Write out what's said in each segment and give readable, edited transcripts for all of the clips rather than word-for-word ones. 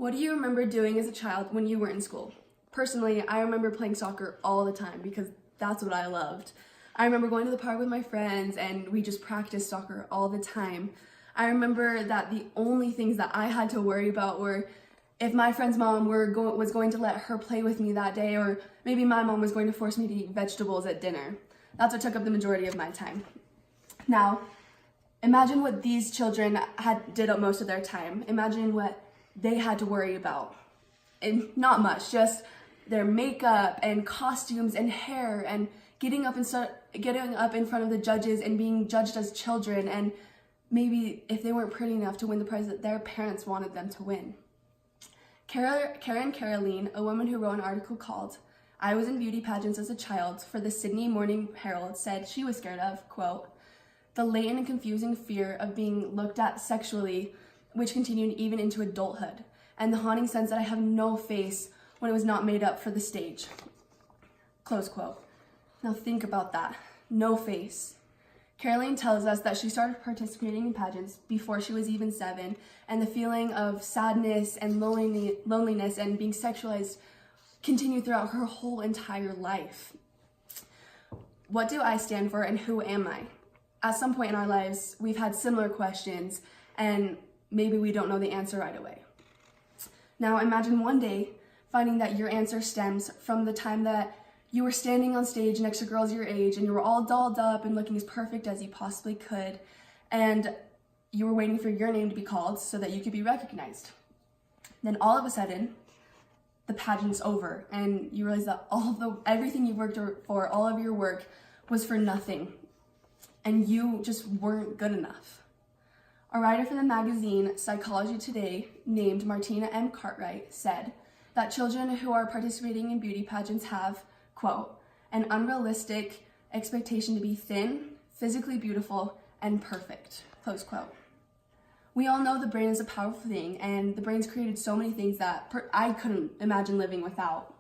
What do you remember doing as a child when you were in school? Personally, I remember playing soccer all the time because that's what I loved. I remember going to the park with my friends and we just practiced soccer all the time. I remember that the only things that I had to worry about were if my friend's mom was going to let her play with me that day, or maybe my mom was going to force me to eat vegetables at dinner. That's what took up the majority of my time. Now, imagine what these children did up most of their time. Imagine what they had to worry about. And not much, just their makeup and costumes and hair and getting up in front of the judges and being judged as children, and maybe if they weren't pretty enough to win the prize that their parents wanted them to win. Karen Caroline, a woman who wrote an article called "I Was in Beauty Pageants as a Child" for the Sydney Morning Herald, said she was scared of, quote, "the latent and confusing fear of being looked at sexually, which continued even into adulthood, and the haunting sense that I have no face when it was not made up for the stage," close quote. Now think about that, no face. Caroline tells us that she started participating in pageants before she was even 7, and the feeling of sadness and loneliness and being sexualized continued throughout her whole entire life. What do I stand for and who am I? At some point in our lives, we've had similar questions, and maybe we don't know the answer right away. Now imagine one day finding that your answer stems from the time that you were standing on stage next to girls your age and you were all dolled up and looking as perfect as you possibly could, and you were waiting for your name to be called so that you could be recognized. Then all of a sudden, the pageant's over and you realize that everything you worked for, all of your work, was for nothing, and you just weren't good enough. A writer for the magazine Psychology Today named Martina M. Cartwright said that children who are participating in beauty pageants have, quote, "an unrealistic expectation to be thin, physically beautiful, and perfect," close quote. We all know the brain is a powerful thing, and the brain's created so many things that I couldn't imagine living without.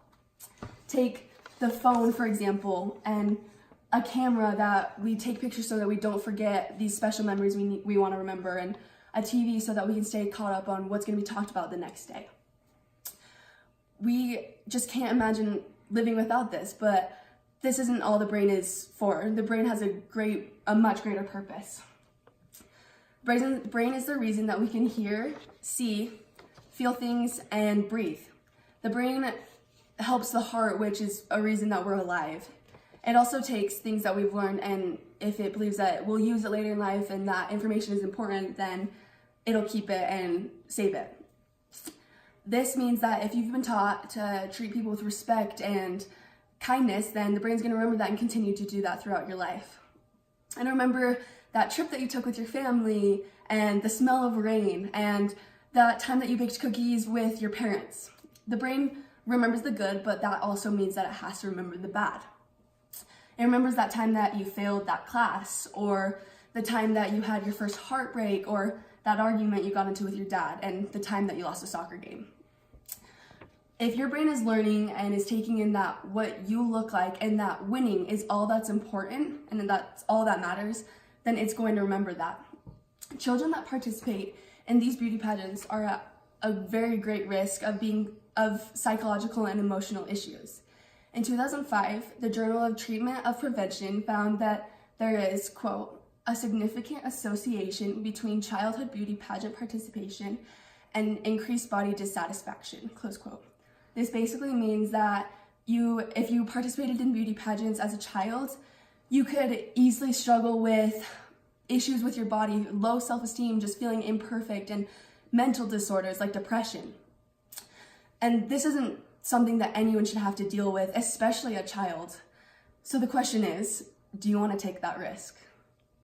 Take the phone, for example, and a camera that we take pictures so that we don't forget these special memories we want to remember, and a TV so that we can stay caught up on what's going to be talked about the next day. We just can't imagine living without this, but this isn't all the brain is for. The brain has a much greater purpose. Brain is the reason that we can hear, see, feel things, and breathe. The brain helps the heart, which is a reason that we're alive. It also takes things that we've learned, and if it believes that we'll use it later in life and that information is important, then it'll keep it and save it. This means that if you've been taught to treat people with respect and kindness, then the brain's going to remember that and continue to do that throughout your life. And remember that trip that you took with your family, and the smell of rain, and that time that you baked cookies with your parents. The brain remembers the good, but that also means that it has to remember the bad. It remembers that time that you failed that class, or the time that you had your first heartbreak, or that argument you got into with your dad, and the time that you lost a soccer game. If your brain is learning and is taking in that what you look like and that winning is all that's important and that's all that matters, then it's going to remember that. Children that participate in these beauty pageants are at a very great risk of psychological and emotional issues. In 2005, the Journal of Treatment of Prevention found that there is, quote, "a significant association between childhood beauty pageant participation and increased body dissatisfaction," close quote. This basically means that if you participated in beauty pageants as a child, you could easily struggle with issues with your body, low self-esteem, just feeling imperfect, and mental disorders like depression. And this isn't something that anyone should have to deal with, especially a child. So the question is, do you want to take that risk?